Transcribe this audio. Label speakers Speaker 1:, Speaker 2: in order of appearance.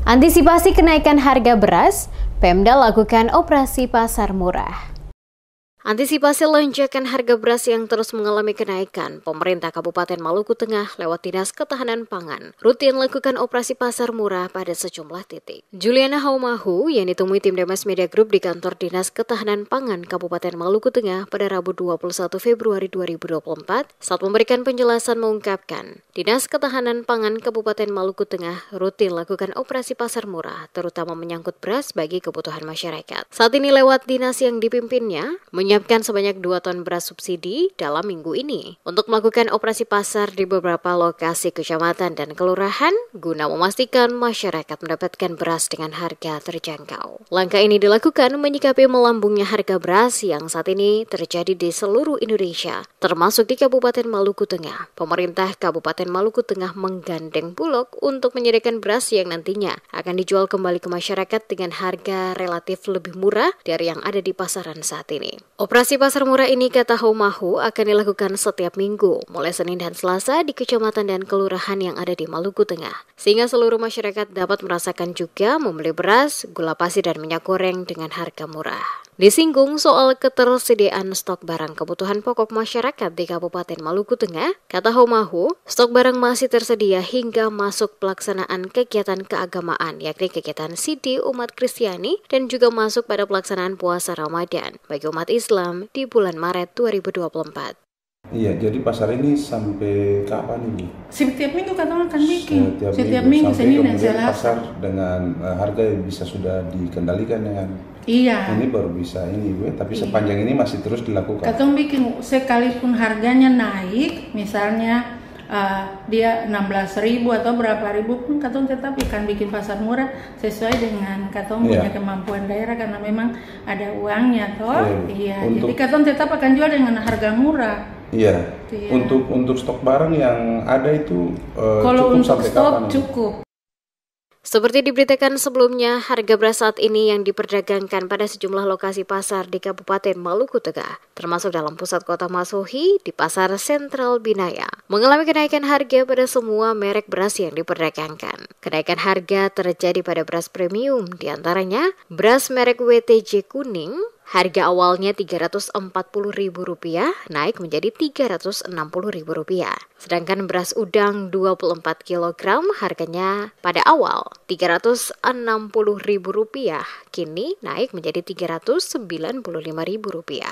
Speaker 1: Antisipasi kenaikan harga beras, Pemda lakukan operasi pasar murah. Antisipasi lonjakan harga beras yang terus mengalami kenaikan, pemerintah Kabupaten Maluku Tengah lewat Dinas Ketahanan Pangan rutin lakukan operasi pasar murah pada sejumlah titik. Juliana Haumahu yang ditemui tim Demas Media Group di kantor Dinas Ketahanan Pangan Kabupaten Maluku Tengah pada Rabu 21 Februari 2024 saat memberikan penjelasan mengungkapkan, Dinas Ketahanan Pangan Kabupaten Maluku Tengah rutin lakukan operasi pasar murah terutama menyangkut beras bagi kebutuhan masyarakat. Saat ini lewat dinas yang dipimpinnya, menyiapkan sebanyak 2 ton beras subsidi dalam minggu ini untuk melakukan operasi pasar di beberapa lokasi kecamatan dan kelurahan guna memastikan masyarakat mendapatkan beras dengan harga terjangkau. Langkah ini dilakukan menyikapi melambungnya harga beras yang saat ini terjadi di seluruh Indonesia, termasuk di Kabupaten Maluku Tengah. Pemerintah Kabupaten Maluku Tengah menggandeng Bulog untuk menyediakan beras yang nantinya akan dijual kembali ke masyarakat dengan harga relatif lebih murah dari yang ada di pasaran saat ini. Operasi pasar murah ini, kata Haumahu, akan dilakukan setiap minggu, mulai Senin dan Selasa di kecamatan dan kelurahan yang ada di Maluku Tengah, sehingga seluruh masyarakat dapat merasakan juga membeli beras, gula pasir, dan minyak goreng dengan harga murah. Disinggung soal ketersediaan stok barang kebutuhan pokok masyarakat di Kabupaten Maluku Tengah, kata Haumahu, stok barang masih tersedia hingga masuk pelaksanaan kegiatan keagamaan, yakni kegiatan Sidi umat Kristiani dan juga masuk pada pelaksanaan puasa Ramadan bagi umat Islam di bulan Maret 2024.
Speaker 2: Iya, jadi pasar ini sampai kapan ini?
Speaker 3: Setiap minggu kata akan bikin. Setiap minggu Senin dan Selasa.
Speaker 2: Pasar dengan harga yang bisa sudah dikendalikan dengan.
Speaker 3: Iya.
Speaker 2: Ini baru bisa ini, tapi sepanjang ini masih terus dilakukan.
Speaker 3: Katong bikin sekalipun harganya naik, misalnya dia 16.000 atau berapa ribu pun katong tetap akan bikin pasar murah sesuai dengan katong punya kemampuan daerah karena memang ada uangnya toh. Iya. Jadi katong tetap akan jual dengan harga murah.
Speaker 2: Iya. Untuk stok barang yang ada itu
Speaker 3: kalau
Speaker 2: cukup
Speaker 3: untuk
Speaker 2: sampai
Speaker 3: stok
Speaker 2: kapan?
Speaker 3: Cukup.
Speaker 1: Seperti diberitakan sebelumnya, harga beras saat ini yang diperdagangkan pada sejumlah lokasi pasar di Kabupaten Maluku Tengah, termasuk dalam pusat kota Masohi di Pasar Sentral Binaya, mengalami kenaikan harga pada semua merek beras yang diperdagangkan. Kenaikan harga terjadi pada beras premium, diantaranya beras merek WTJ kuning, harga awalnya Rp340.000 naik menjadi Rp360.000. Sedangkan beras udang 24 kg harganya pada awal Rp360.000 kini naik menjadi Rp395.000.